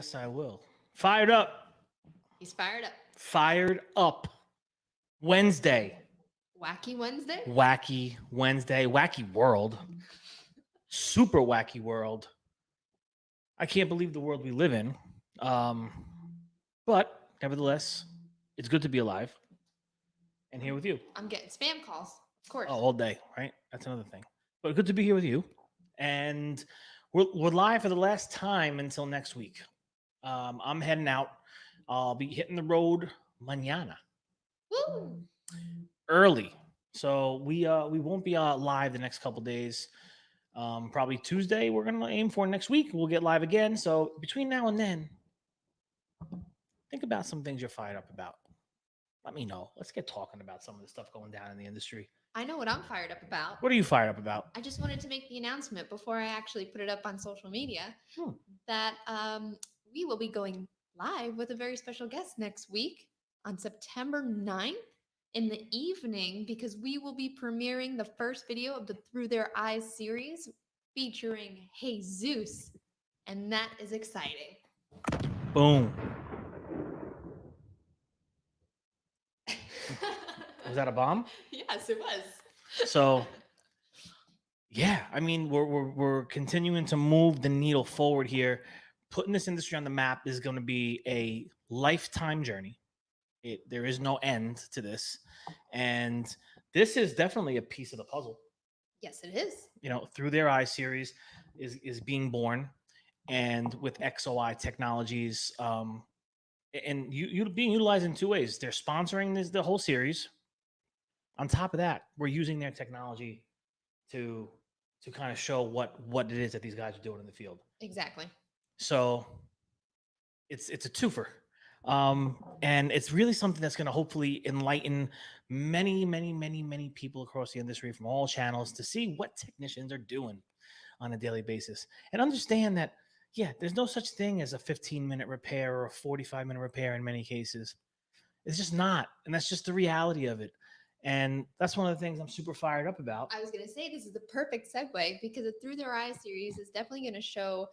yes, I will. Fired up. He's fired up. Fired up. Wednesday. Wacky Wednesday? Wacky Wednesday. Wacky world. Super wacky world. I can't believe the world we live in. But nevertheless, it's good to be alive and here with you. I'm getting spam calls, of course. Oh, all day, right? That's another thing. But good to be here with you. And we're live for the last time until next week. I'm heading out. I'll be hitting the road mañana. Woo! Early. So we won't be live the next couple days. Probably Tuesday. We're gonna aim for next week. We'll get live again. So between now and then, think about some things you're fired up about. Let me know. Let's get talking about some of the stuff going down in the industry. I know what I'm fired up about. What are you fired up about? I just wanted to make the announcement before I actually put it up on social media that we will be going live with a very special guest next week on September 9th in the evening, because we will be premiering the first video of the Through Their Eyes series featuring Jesus, and that is exciting. Boom. Was that a bomb? Yes, it was. So, yeah, I mean, we're continuing to move the needle forward here. Putting this industry on the map is going to be a lifetime journey. There is no end to this, and this is definitely a piece of the puzzle. Yes, it is. You know, Through Their Eyes series is being born, and with XOI Technologies, and you being utilized in two ways. They're sponsoring the whole series. On top of that, we're using their technology to kind of show what it is that these guys are doing in the field. Exactly. So it's a twofer. And it's really something that's going to hopefully enlighten many people across the industry from all channels to see what technicians are doing on a daily basis and understand that, yeah, there's no such thing as a 15-minute repair or a 45-minute repair in many cases. It's just not. And that's just the reality of it. And that's one of the things I'm super fired up about. I was going to say this is the perfect segue, because the Through Their Eyes series is definitely going to show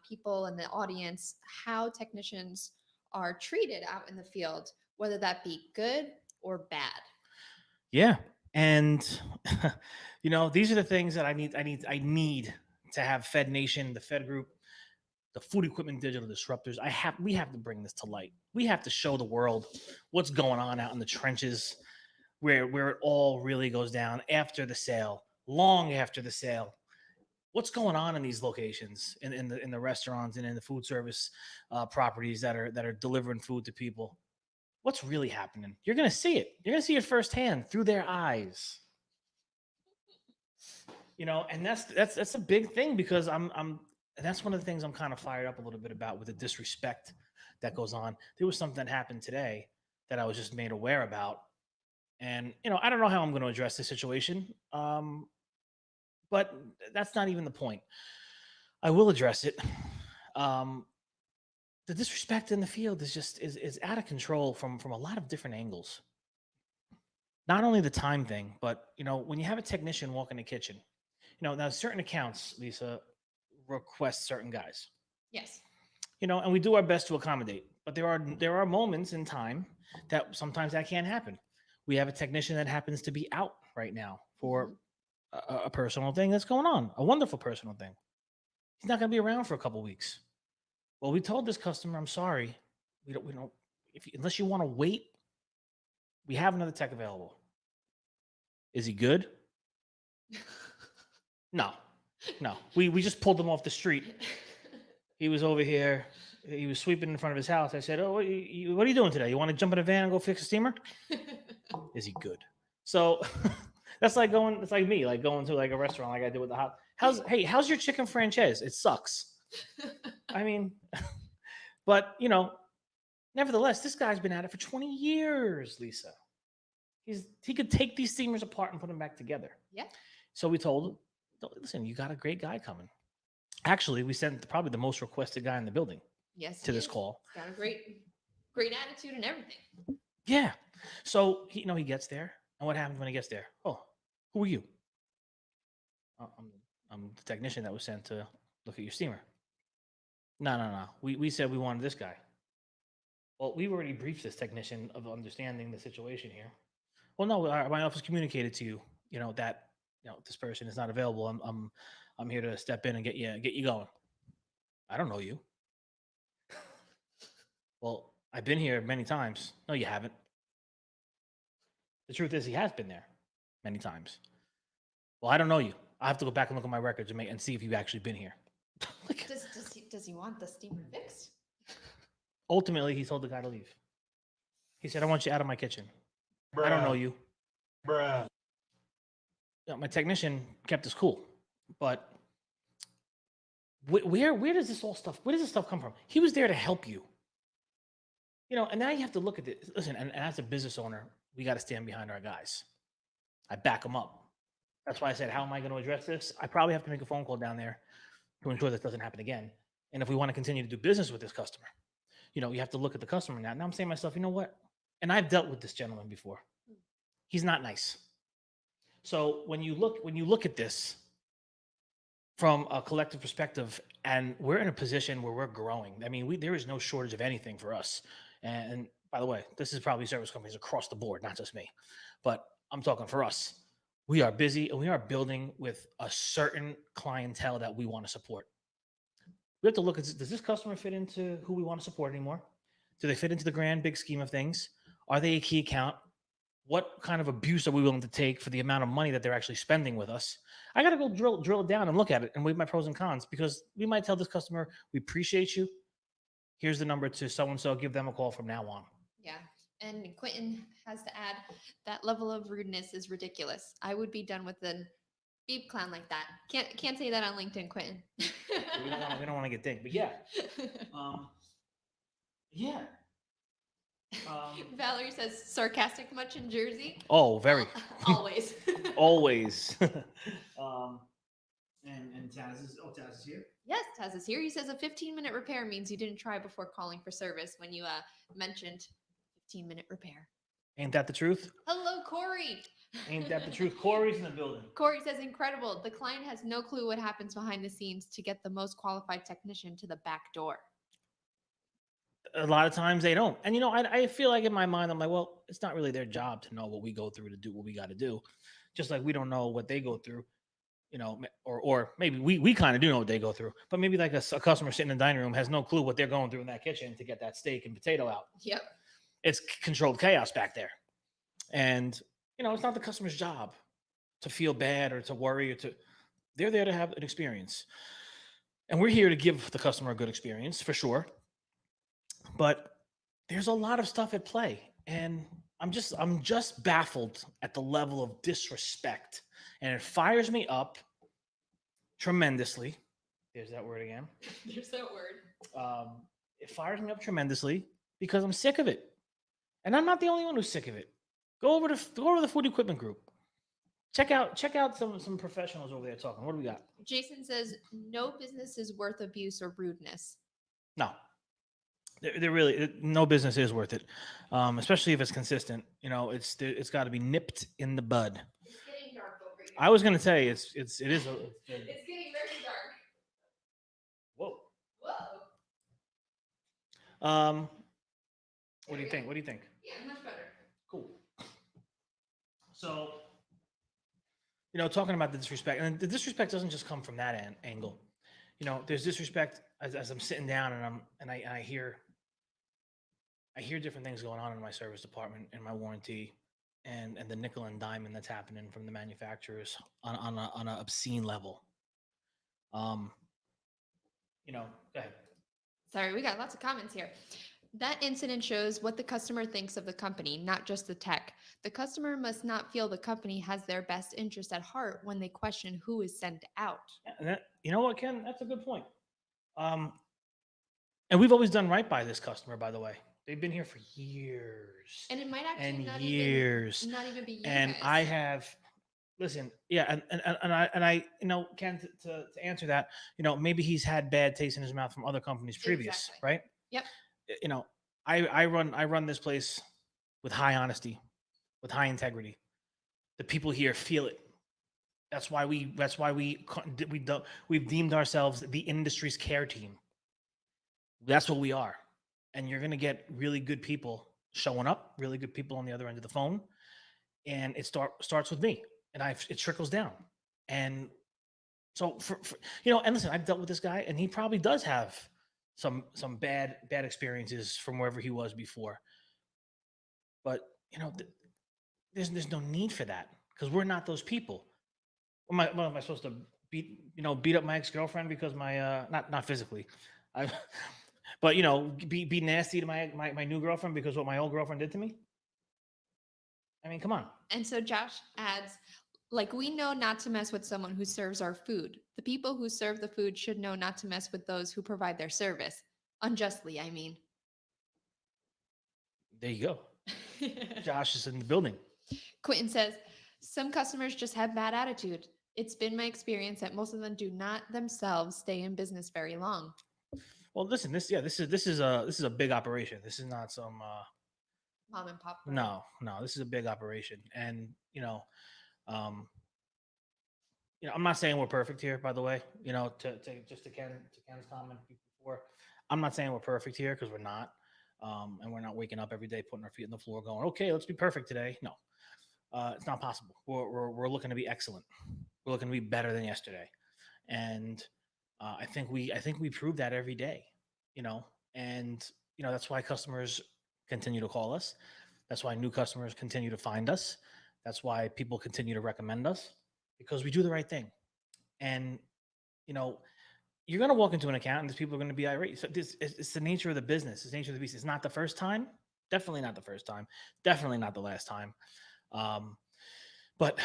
people in the audience how technicians are treated out in the field, whether that be good or bad. Yeah. And you know, these are the things that I need to have Fed Nation, the Fed Group, the Food Equipment Digital Disruptors. We have to bring this to light. We have to show the world what's going on out in the trenches, where it all really goes down after the sale, long after the sale. What's going on in these locations, in the restaurants and in the food service properties that are delivering food to people? What's really happening? You're gonna see it. You're gonna see it firsthand through their eyes. You know, and that's a big thing, because and that's one of the things I'm kind of fired up a little bit about with the disrespect that goes on. There was something that happened today that I was just made aware about. And, you know, I don't know how I'm going to address this situation, but that's not even the point. I will address it. The disrespect in the field is out of control from a lot of different angles. Not only the time thing, but, you know, when you have a technician walk in the kitchen, you know, now certain accounts, Lisa, request certain guys. Yes. You know, and we do our best to accommodate, but there are moments in time that sometimes that can't happen. We have a technician that happens to be out right now for a personal thing that's going on, a wonderful personal thing. He's not going to be around for a couple weeks. Well, we told this customer, I'm sorry, we don't unless you want to wait, we have another tech available. Is he good? No. We just pulled him off the street. He was over here. He was sweeping in front of his house. I said, "Oh, what are you doing today? You want to jump in a van and go fix a steamer?" Is he good? So that's like going. It's like me, like going to like a restaurant, like I did with the hot. How's your chicken franchise? It sucks. I mean, but you know, nevertheless, this guy's been at it for 20 years, Lisa. He could take these steamers apart and put them back together. Yeah. So we told him, listen, you got a great guy coming. Actually, we sent probably the most requested guy in the building. Yes. To this call. He's got a great attitude and everything. Yeah. So he gets there, and what happens when he gets there? Oh, who are you? I'm the technician that was sent to look at your steamer. No. We said we wanted this guy. Well, we've already briefed this technician of understanding the situation here. Well, no, my office communicated to you, that this person is not available. I'm here to step in and get you going. I don't know you. Well, I've been here many times. No, you haven't. The truth is, he has been there many times. Well, I don't know you. I have to go back and look at my records and see if you've actually been here. Like, Does he want the steamer fixed? ultimately, he told the guy to leave. He said, "I want you out of my kitchen. I don't know you." Bruh. My technician kept his cool, but where does this stuff come from? He was there to help you. And now you have to look at it. Listen, and as a business owner, we got to stand behind our guys. I back them up. That's why I said, how am I going to address this? I probably have to make a phone call down there to ensure this doesn't happen again. And if we want to continue to do business with this customer, you have to look at the customer now. Now I'm saying to myself, you know what? And I've dealt with this gentleman before. He's not nice. So when you look at this from a collective perspective, and we're in a position where we're growing. I mean, there is no shortage of anything for us. And by the way, this is probably service companies across the board, not just me. But I'm talking for us. We are busy and we are building with a certain clientele that we want to support. We have to look at, does this customer fit into who we want to support anymore? Do they fit into the grand big scheme of things? Are they a key account? What kind of abuse are we willing to take for the amount of money that they're actually spending with us? I got to go drill it down and look at it and weigh my pros and cons, because we might tell this customer, we appreciate you. Here's the number to so-and-so, give them a call from now on. Yeah. And Quentin has to add, that level of rudeness is ridiculous. I would be done with an beep clown like that. Can't say that on LinkedIn, Quentin. We don't want to get dinged, but yeah. Yeah. Valerie says, sarcastic much in Jersey? Oh, very. Always. Always. And Taz is here. Yes, Taz is here. He says a 15-minute repair means you didn't try before calling for service when you mentioned 15-minute repair. Ain't that the truth? Hello, Corey. Ain't that the truth? Corey's in the building. Corey says, incredible. The client has no clue what happens behind the scenes to get the most qualified technician to the back door. A lot of times they don't. And, I feel like in my mind, I'm like, well, it's not really their job to know what we go through to do what we got to do. Just like we don't know what they go through, or maybe we kind of do know what they go through, but maybe like a customer sitting in the dining room has no clue what they're going through in that kitchen to get that steak and potato out. Yep. It's controlled chaos back there. And, it's not the customer's job to feel bad or to worry they're there to have an experience. And we're here to give the customer a good experience for sure. But there's a lot of stuff at play. And I'm just baffled at the level of disrespect. And it fires me up tremendously. There's that word again. There's that word. It fires me up tremendously because I'm sick of it. And I'm not the only one who's sick of it. Go over to the Food Equipment Group. Check out some professionals over there talking. What do we got? Jason says, no business is worth abuse or rudeness. No. They're really, no business is worth it, especially if it's consistent. It's got to be nipped in the bud. It's getting dark over here. I was going to say it is. It's getting very dark. Whoa. Whoa. What do you think? Yeah, much better. Cool. So, talking about the disrespect, and the disrespect doesn't just come from that angle. There's disrespect as I'm sitting down and I hear different things going on in my service department and my warranty and the nickel and diamond that's happening from the manufacturers on an obscene level. Go ahead. Sorry, we got lots of comments here. That incident shows what the customer thinks of the company, not just the tech. The customer must not feel the company has their best interest at heart when they question who is sent out. And you know what, Ken? That's a good point. And we've always done right by this customer, by the way. They've been here for years. And it might actually and not years. Even be you and guys. I have, listen, yeah, and I Ken, to answer that, maybe he's had bad taste in his mouth from other companies previous, Exactly. right? Yep. I run this place with high honesty, with high integrity. The people here feel it. That's why we've deemed ourselves the industry's care team. That's what we are. And you're going to get really good people showing up, really good people on the other end of the phone. And starts with me, and it trickles down. And so and listen, I've dealt with this guy, and he probably does have some bad experiences from wherever he was before. But there's no need for that because we're not those people. What am I supposed to beat up my ex girlfriend because my not physically, I but be nasty to my new girlfriend because what my old girlfriend did to me. I mean, come on. And so Josh adds, like, we know not to mess with someone who serves our food. The people who serve the food should know not to mess with those who provide their service. Unjustly, I mean. There you go. Josh is in the building. Quentin says, some customers just have bad attitude. It's been my experience that most of them do not themselves stay in business very long. Well, listen, this is a big operation. This is not some mom and pop. No, this is a big operation. And I'm not saying we're perfect here, by the way. To Ken's comment before, I'm not saying we're perfect here because we're not. And we're not waking up every day, putting our feet on the floor, going, "Okay, let's be perfect today." No, it's not possible. We're looking to be excellent. We're looking to be better than yesterday, and I think we prove that every day. And that's why customers continue to call us. That's why new customers continue to find us. That's why people continue to recommend us because we do the right thing. And you're going to walk into an account and these people are going to be irate. So it's the nature of the business. It's the nature of the beast. It's not the first time. Definitely not the first time. Definitely not the last time. But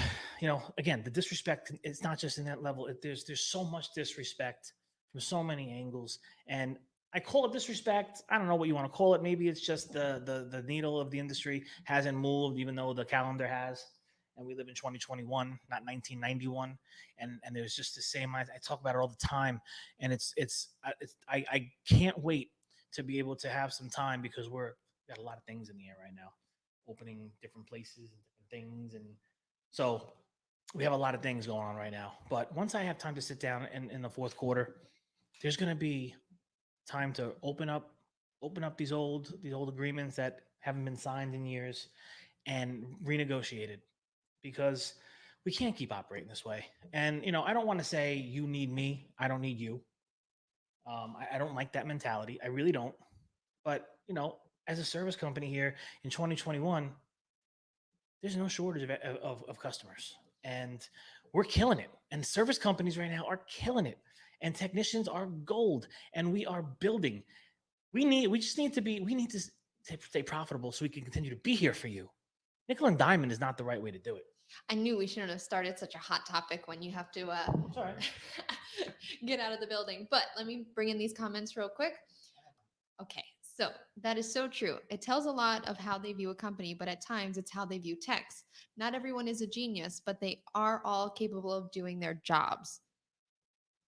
again, the disrespect, it's not just in that level. There's so much disrespect from so many angles. And I call it disrespect. I don't know what you want to call it. Maybe it's just the needle of the industry hasn't moved, even though the calendar has. And we live in 2021, not 1991. And there's just the same. I talk about it all the time. And I can't wait to be able to have some time because we've got a lot of things in the air right now, opening different places and different things. And so we have a lot of things going on right now. But once I have time to sit down in the fourth quarter, there's going to be time to open up these old agreements that haven't been signed in years and renegotiated because we can't keep operating this way. And I don't want to say you need me, I don't need you. I don't like that mentality. I really don't. But as a service company here in 2021, there's no shortage of customers, and we're killing it. And service companies right now are killing it, and technicians are gold, and we are building. We need to stay profitable so we can continue to be here for you. Nickel and diamond is not the right way to do it. I knew we shouldn't have started such a hot topic when you have to get out of the building. But let me bring in these comments real quick. Okay, so that is so true. It tells a lot of how they view a company, but at times it's how they view techs. Not everyone is a genius, but they are all capable of doing their jobs.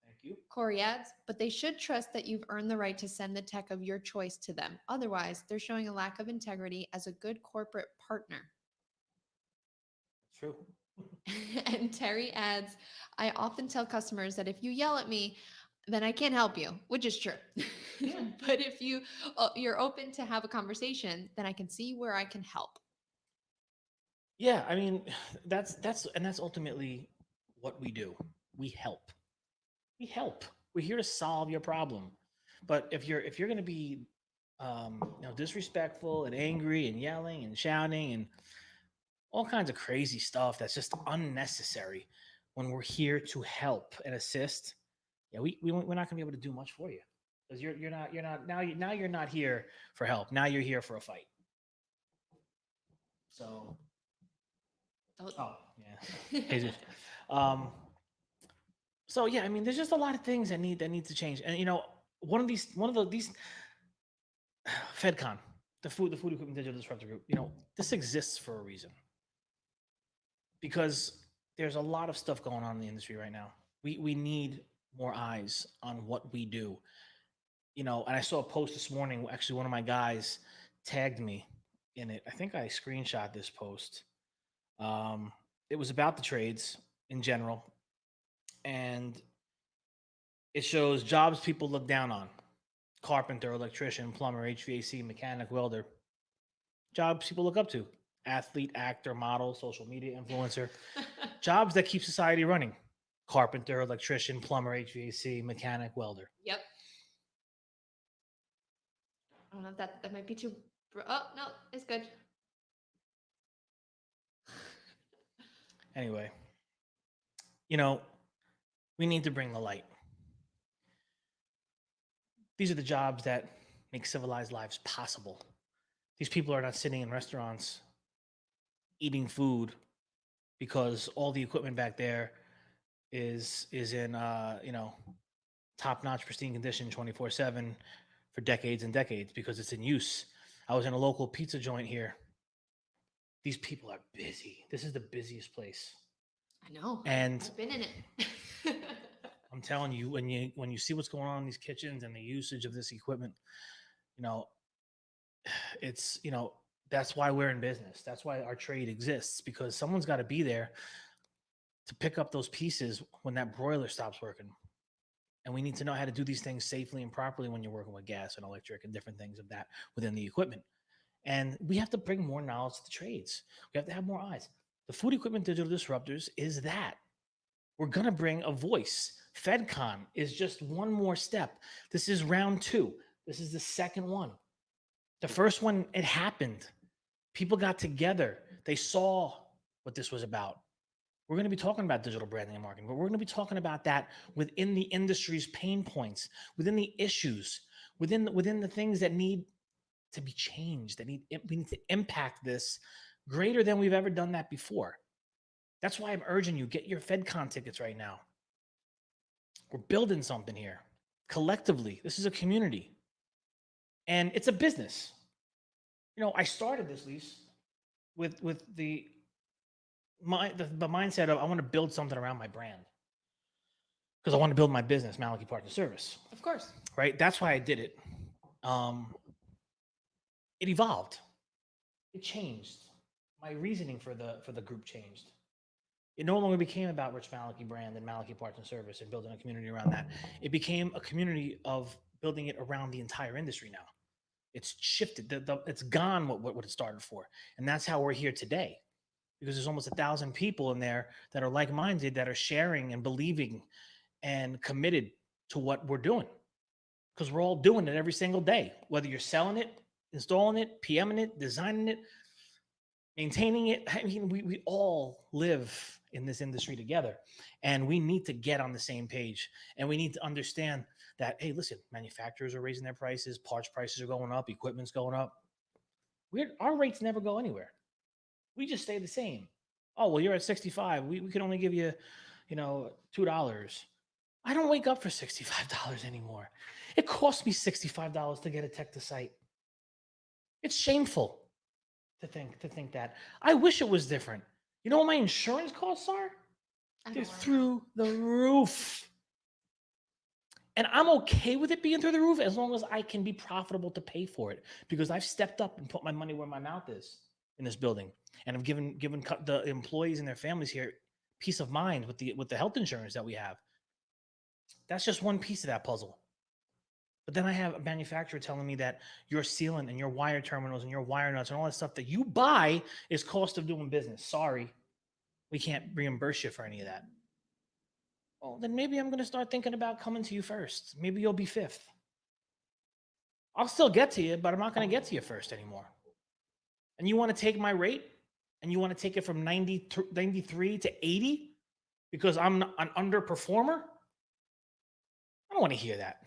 Thank you. Corey adds, but they should trust that you've earned the right to send the tech of your choice to them. Otherwise, they're showing a lack of integrity as a good corporate partner. True. And Terry adds, I often tell customers that if you yell at me, then I can't help you, which is true. Yeah. But if you're open to have a conversation, then I can see where I can help. Yeah, I mean, that's ultimately what we do. We help. We're here to solve your problem. But if you're going to be disrespectful and angry and yelling and shouting and all kinds of crazy stuff that's just unnecessary when we're here to help and assist, we're not going to be able to do much for you because you're not here for help. Now you're here for a fight. So, yeah. So yeah, I mean, there's just a lot of things that need to change. And one of these FedCon, the Food Equipment Digital Disruptor Group, this exists for a reason. Because there's a lot of stuff going on in the industry right now. We need more eyes on what we do. And I saw a post this morning. Actually, one of my guys tagged me in it. I think I screenshot this post. It was about the trades in general. And it shows jobs people look down on. carpenter, electrician, plumber, HVAC, mechanic, welder. Jobs people look up to. Athlete, actor, model, social media influencer. Jobs that keep society running. Carpenter, electrician, plumber, HVAC, mechanic, welder. Yep. I don't know if that might be too. Oh no, it's good. Anyway, we need to bring the light. These are the jobs that make civilized lives possible. These people are not sitting in restaurants eating food because all the equipment back there is in top-notch pristine condition 24/7 for decades and decades because it's in use. I was in a local pizza joint here. These people are busy. This is the busiest place. I know. And I've been in it. I'm telling you, when you see what's going on in these kitchens and the usage of this equipment, it's that's why we're in business. That's why our trade exists, because someone's got to be there to pick up those pieces when that broiler stops working. And we need to know how to do these things safely and properly when you're working with gas and electric and different things of that within the equipment. And we have to bring more knowledge to the trades. We have to have more eyes. The Food Equipment Digital Disruptors is that. We're going to bring a voice. FedCon is just one more step. This is round 2. This is the second one. The first one, it happened. People got together. They saw what this was about. We're going to be talking about digital branding and marketing, but we're going to be talking about that within the industry's pain points, within the issues, within the things that need to be changed, we need to impact this greater than we've ever done that before. That's why I'm urging you, get your FedCon tickets right now. We're building something here collectively. This is a community and it's a business. I started this, Lise, with the mindset of I want to build something around my brand because I want to build my business, Malachy Partner Service. Of course. Right? That's why I did it. It evolved. It changed. My reasoning for the group changed. It no longer became about Rich Malachy brand and Malachy Partner Service and building a community around that. It became a community of building it around the entire industry now. It's shifted. It's gone what it started for. And that's how we're here today. Because there's almost 1,000 people in there that are like-minded, that are sharing and believing and committed to what we're doing. Because we're all doing it every single day, whether you're selling it, installing it, PMing it, designing it, maintaining it. I mean, we all live in this industry together, and we need to get on the same page. And we need to understand that, hey, listen, manufacturers are raising their prices, parts prices are going up, equipment's going up. Our rates never go anywhere. We just stay the same. Oh, well, you're at 65. We can only give you, $2. I don't wake up for $65 anymore. It costs me $65 to get a tech to site. It's shameful to think that. I wish it was different. You know what my insurance costs are? They're through the roof. And I'm okay with it being through the roof as long as I can be profitable to pay for it, because I've stepped up and put my money where my mouth is in this building. And I've given the employees and their families here peace of mind with the health insurance that we have. That's just one piece of that puzzle. But then I have a manufacturer telling me that your sealant and your wire terminals and your wire nuts and all that stuff that you buy is cost of doing business. Sorry, we can't reimburse you for any of that. Well, then maybe I'm going to start thinking about coming to you first. Maybe you'll be fifth. I'll still get to you, but I'm not going to get to you first anymore. And you want to take my rate and you want to take it from 93 to 80 because I'm an underperformer? I don't want to hear that.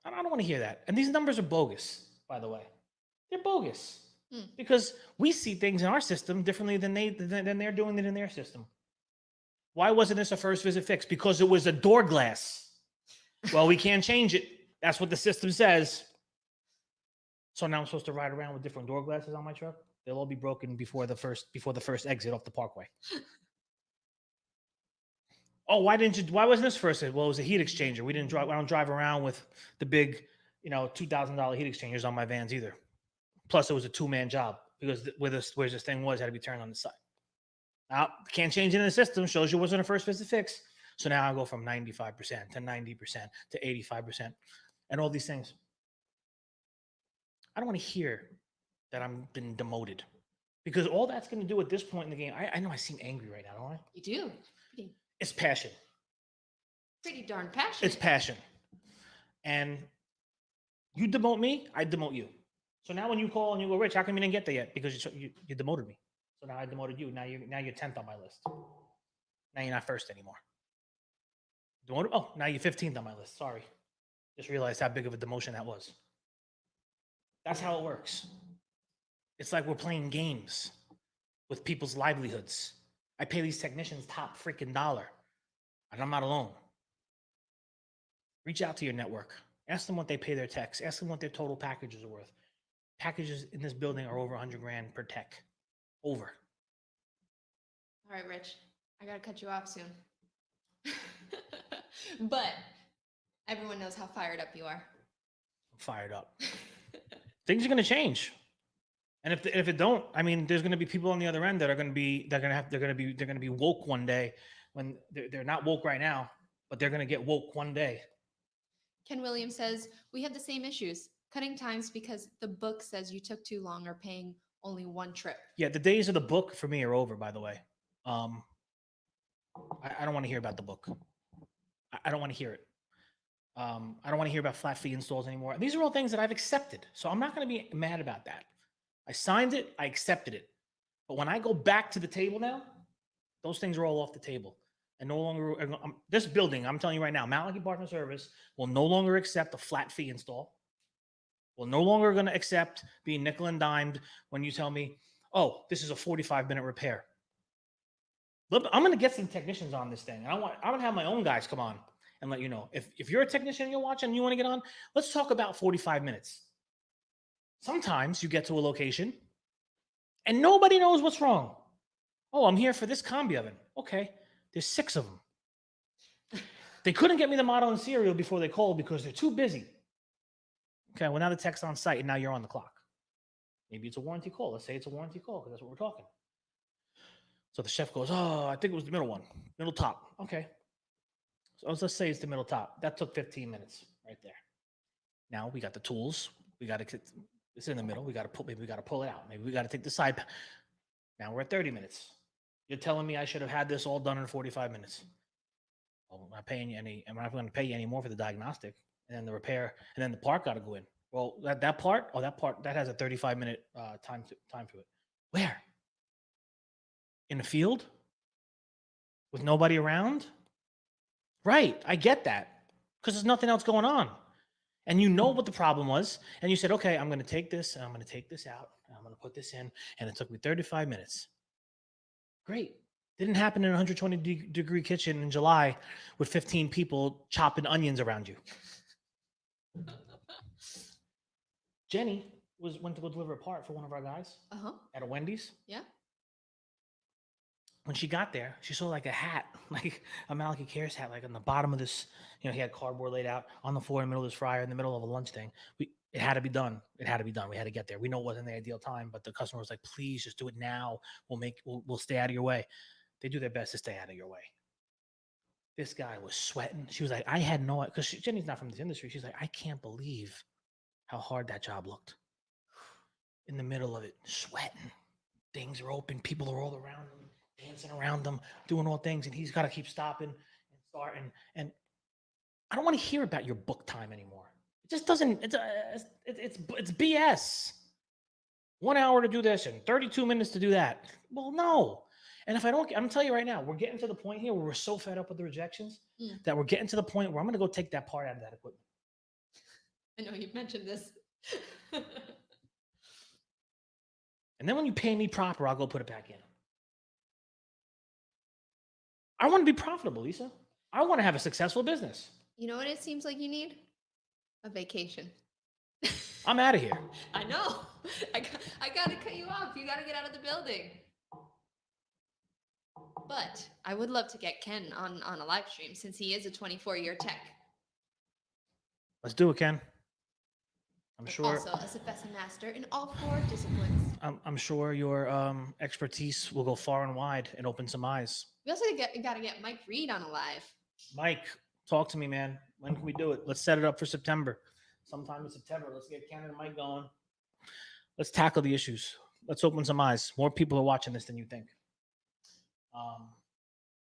I don't want to hear that. And these numbers are bogus, by the way. They're bogus because we see things in our system differently than they're doing it in their system. Why wasn't this a first visit fix? Because it was a door glass. Well, we can't change it. That's what the system says. So now I'm supposed to ride around with different door glasses on my truck? They'll all be broken before the first exit off the parkway. Oh, why wasn't this first? Well, it was a heat exchanger. I don't drive around with the big, $2,000 heat exchangers on my vans either. Plus, it was a 2-man job because where this thing was had to be turned on the side. Now, can't change it in the system. Shows you it wasn't a first visit fix. So now I go from 95% to 90% to 85% and all these things. I don't want to hear that I'm been demoted, because all that's going to do at this point in the game. I know I seem angry right now, don't I? You do. Pretty, It's passion. pretty darn passionate. It's passion. And you demote me, I demote you. So now when you call and you go, Rich, how come you didn't get there yet? Because you demoted me. So now I demoted you. Now you're 10th on my list. Now you're not first anymore. Demoted? Oh, now you're 15th on my list. Sorry. Just realized how big of a demotion that was. That's how it works. It's like we're playing games with people's livelihoods. I pay these technicians top freaking dollar, and I'm not alone. Reach out to your network. Ask them what they pay their techs. Ask them what their total packages are worth. Packages in this building are over 100 grand per tech. Over. All right, Rich, I gotta cut you off soon. But everyone knows how fired up you are. I'm fired up. Things are going to change. And if it don't, I mean, there's going to be people on the other end that are going to be, they're going to be woke one day, when they're not woke right now, but they're going to get woke one day. Ken Williams says, we have the same issues. Cutting times because the book says you took too long, or paying only one trip. Yeah, the days of the book for me are over, by the way. I don't want to hear about the book. I don't want to hear it. I don't want to hear about flat fee installs anymore. These are all things that I've accepted. So I'm not going to be mad about that. I signed it. I accepted it. But when I go back to the table now, those things are all off the table. And no longer, this building, I'm telling you right now, Malachi Partner Service will no longer accept a flat fee install. We're no longer going to accept being nickel and dimed when you tell me, oh, this is a 45-minute repair. Look, I'm going to get some technicians on this thing. I'm going to have my own guys come on and let you know. If you're a technician and you're watching and you want to get on, let's talk about 45 minutes. Sometimes you get to a location and nobody knows what's wrong. Oh, I'm here for this combi oven. Okay, there's 6 of them. They couldn't get me the model and serial before they called because they're too busy. Okay, well, now the tech's on site and now you're on the clock. Maybe it's a warranty call. Let's say it's a warranty call because that's what we're talking. So the chef goes, oh, I think it was the middle one, middle top. Okay. So let's say it's the middle top. That took 15 minutes right there. Now we got the tools. We got to, it's in the middle. Maybe we got to pull it out. Maybe we got to take the side. Now we're at 30 minutes. You're telling me I should have had this all done in 45 minutes. Well, I'm not paying you I'm not going to pay you any more for the diagnostic. And then the repair, and then the part got to go in. Well, that part that has a 35-minute time to it. Where? In the field? With nobody around? Right, I get that. Because there's nothing else going on. And you know what the problem was. And you said, okay, I'm going to take this, and I'm going to take this out, and I'm going to put this in, and it took me 35 minutes. Great. Didn't happen in a 120-degree kitchen in July with 15 people chopping onions around you. Jenny went to go deliver a part for one of our guys at a Wendy's. Yeah. When she got there, she saw like a hat, like a Malachi Cares hat, like on the bottom of this. You know, he had cardboard laid out on the floor in the middle of this fryer in the middle of a lunch thing. It had to be done. It had to be done. We had to get there. We know it wasn't the ideal time, but the customer was like, "Please, just do it now. We'll stay out of your way." They do their best to stay out of your way. This guy was sweating. She was like, I had no, because Jenny's not from this industry. She's like, I can't believe how hard that job looked. In the middle of it, sweating. Things are open. People are all around him, dancing around them, doing all things. And he's got to keep stopping and starting. And I don't want to hear about your book time anymore. It just doesn't, it's BS. 1 hour to do this and 32 minutes to do that. Well, no. And if I don't, I'm telling you right now, we're getting to the point here where we're so fed up with the rejections that we're getting to the point where I'm going to go take that part out of that equipment. I know you've mentioned this. And then when you pay me proper, I'll go put it back in. I want to be profitable, Lisa. I want to have a successful business. You know what it seems like you need? A vacation. I'm out of here. I know. I got to cut you off. You got to get out of the building. But I would love to get Ken on a live stream since he is a 24-year tech. Let's do it, Ken. I'm sure. Also, a Cepesa master in all 4 disciplines. I'm sure your expertise will go far and wide and open some eyes. We also got to get Mike Reed on a live. Mike, talk to me, man. When can we do it? Let's set it up for September. Sometime in September. Let's get Ken and Mike going. let's tackle the issues. Let's open some eyes. More people are watching this than you think.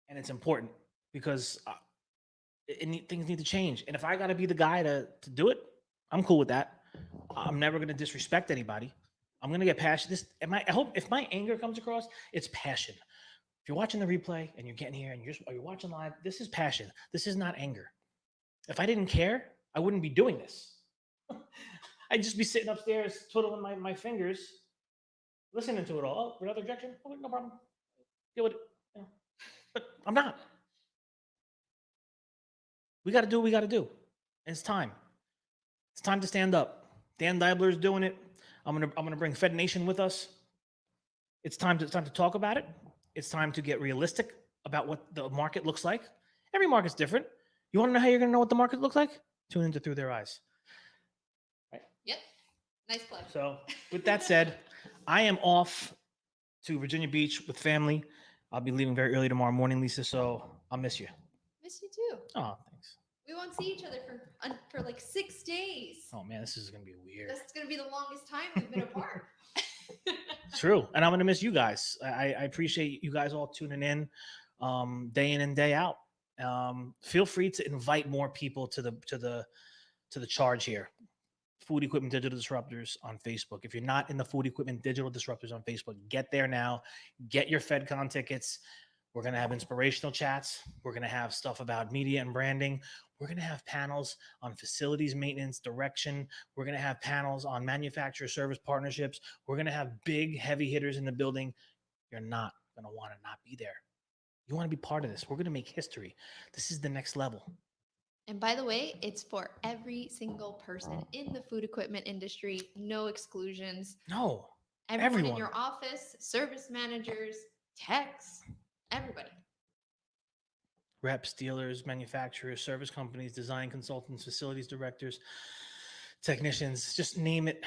And it's important because things need to change. And if I got to be the guy to do it, I'm cool with that. I'm never going to disrespect anybody. I'm going to get passionate. I hope if my anger comes across, it's passion. If you're watching the replay and you're getting here and you're watching live, this is passion. This is not anger. If I didn't care, I wouldn't be doing this. I'd just be sitting upstairs, twiddling my fingers, listening to it all. Oh, another objection? Oh, no problem. Deal with it. Yeah. But I'm not. We got to do what we got to do. And it's time. It's time to stand up. Dan Deibler is doing it. I'm gonna bring Fed Nation with us. It's time to talk about it. It's time to get realistic about what the market looks like. Every market's different. You want to know how you're gonna know what the market looks like? Tune into Through Their Eyes. Right. Yep. Nice plug. So with that said, I am off to Virginia Beach with family. I'll be leaving very early tomorrow morning, Lisa. So I'll miss you. Miss you too. Oh, thanks. We won't see each other for like 6 days. Oh man, this is gonna be weird. That's gonna be the longest time we've been apart. True, and I'm gonna miss you guys. I appreciate you guys all tuning in, day in and day out. Feel free to invite more people to the charge here. Food Equipment Digital Disruptors on Facebook. If you're not in the Food Equipment Digital Disruptors on Facebook, get there now. Get your FedCon tickets. We're going to have inspirational chats. We're going to have stuff about media and branding. We're going to have panels on facilities maintenance, direction. We're going to have panels on manufacturer service partnerships. We're going to have big heavy hitters in the building. You're not going to want to not be there. You want to be part of this. We're going to make history. This is the next level. And by the way, it's for every single person in the food equipment industry. No exclusions. No. Everyone in your office, service managers, techs, everybody. Reps, dealers, manufacturers, service companies, design consultants, facilities directors, technicians, just name it.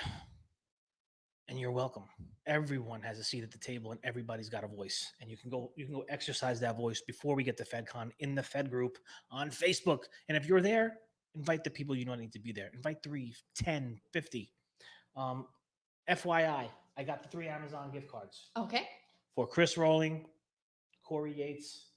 And you're welcome. Everyone has a seat at the table and everybody's got a voice. And you can go exercise that voice before we get to FedCon in the Fed group on Facebook. And if you're there, invite the people you know need to be there. Invite 3, 10, 50. FYI, I got the 3 Amazon gift cards. Okay. For Chris Rowling, Corey Yates,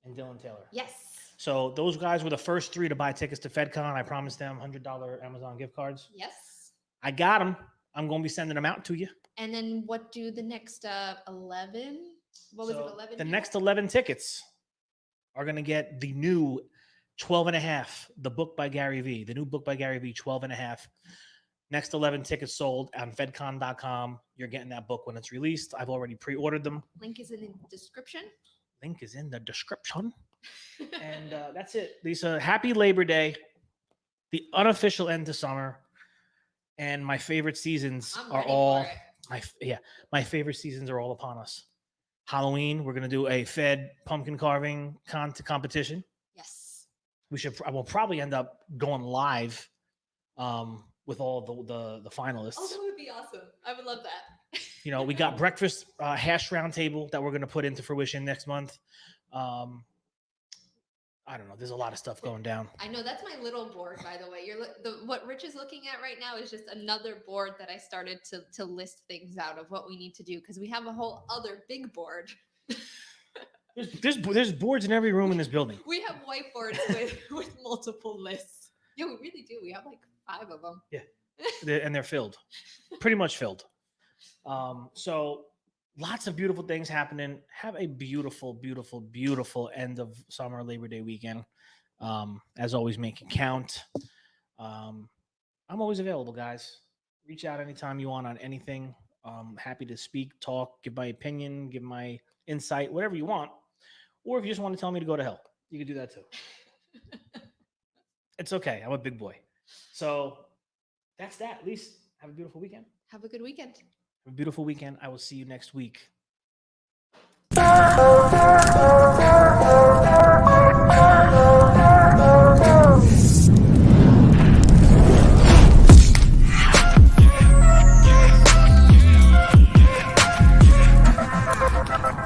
and Dylan Taylor. Yes. So those guys were the first 3 to buy tickets to FedCon. I promised them $100 Amazon gift cards. Yes. I got them. I'm going to be sending them out to you. And then what do the next 11? What was it, 11? The next 11 tickets are going to get the new 12 and a half, the book by Gary Vee, the new book by Gary Vee, 12 and a half. Next 11 tickets sold on fedcon.com. You're getting that book when it's released. I've already pre-ordered them. Link is in the description. Link is in the description. And that's it, Lisa. Happy Labor Day. The unofficial end to summer. And my favorite seasons are all my favorite seasons are all upon us. Halloween, we're gonna do a Fed pumpkin carving competition. Yes. I will probably end up going live with all the finalists. Oh, that would be awesome. I would love that. You know, we got breakfast hash round table that we're gonna put into fruition next month. I don't know. There's a lot of stuff going down. I know that's my little board, by the way. What Rich is looking at right now is just another board that I started to list things out of what we need to do because we have a whole other big board. There's boards in every room in this building. We have whiteboards with multiple lists. Yeah, we really do. We have like 5 of them. Yeah, and they're filled, pretty much filled. So. Lots of beautiful things happening. Have a beautiful, beautiful, beautiful end of summer Labor Day weekend. As always, make it count. I'm always available, guys. Reach out anytime you want on anything. Happy to speak, talk, give my opinion, give my insight, whatever you want. Or if you just want to tell me to go to hell, you can do that too. It's okay. I'm a big boy. So that's that. At least have a beautiful weekend. Have a good weekend. Have a beautiful weekend. I will see you next week.